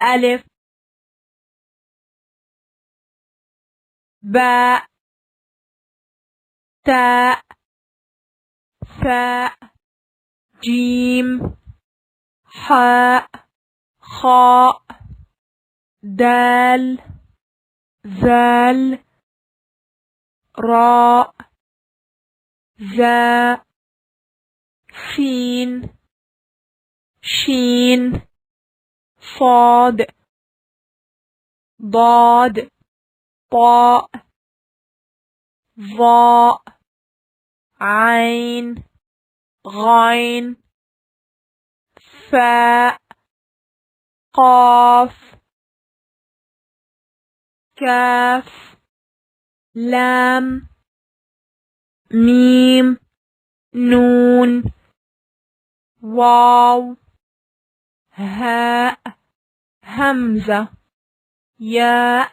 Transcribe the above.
ألف باء تاء ثاء جيم حاء خاء دال ذال راء ذاء سين شين صاد ضاد طاء ظاء عين غين فاء قاف كاف لام ميم نون واو هاء همزة ياء